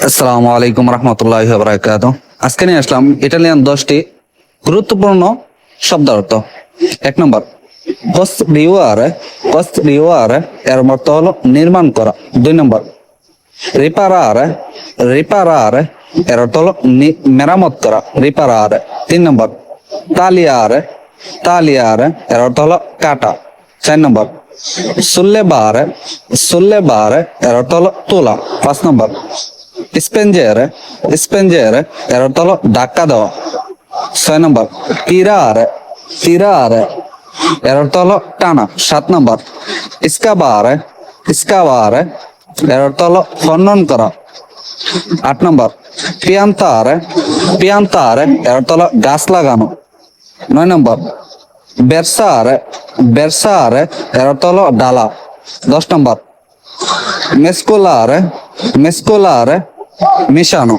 আসসালামু আলাইকুম রহমতুল্লাহি ওয়া বারাকাতুহু। আজকে নিয়ে আসলাম ইটালিয়ান 10টি গুরুত্বপূর্ণ শব্দার্থ। 1 নম্বর, কস্ট্রিওয়ারে। কস্ট্রিওয়ারে এর অর্থ হলো নির্মাণ করা। 2 নম্বর, রিপারারে। রিপারারে এর অর্থ হলো মেরামত করা, রিপারারে। 3 নম্বর, তালিয়ারে। তালিয়ারে এর অর্থ হলো কাটা। 4 নম্বর, সুল্লেবারে। সুল্লেবারে এর অর্থ হলো তোলা। 5 নম্বর, স্পেঞ্জেরে। স্পেঞ্জেরে এর অর্থ হলো ধাক্কা দেওয়া। 6 নম্বর, তিরারে। তিরারে এর অর্থ হলো টানা। 7 নম্বর, ইস্কাবারে। ইস্কাবারে এর অর্থ হলো খনন করা। 8 নম্বর, পিয়ান্তারে। পিয়ান্তারে এর অর্থ হলো গাছ লাগানো। 9 নম্বর, বেরসারে। বেরসারে এর অর্থ হলো ডালা। 10 নম্বর, মেসকোলারে। মেসকোলারে মেশানো।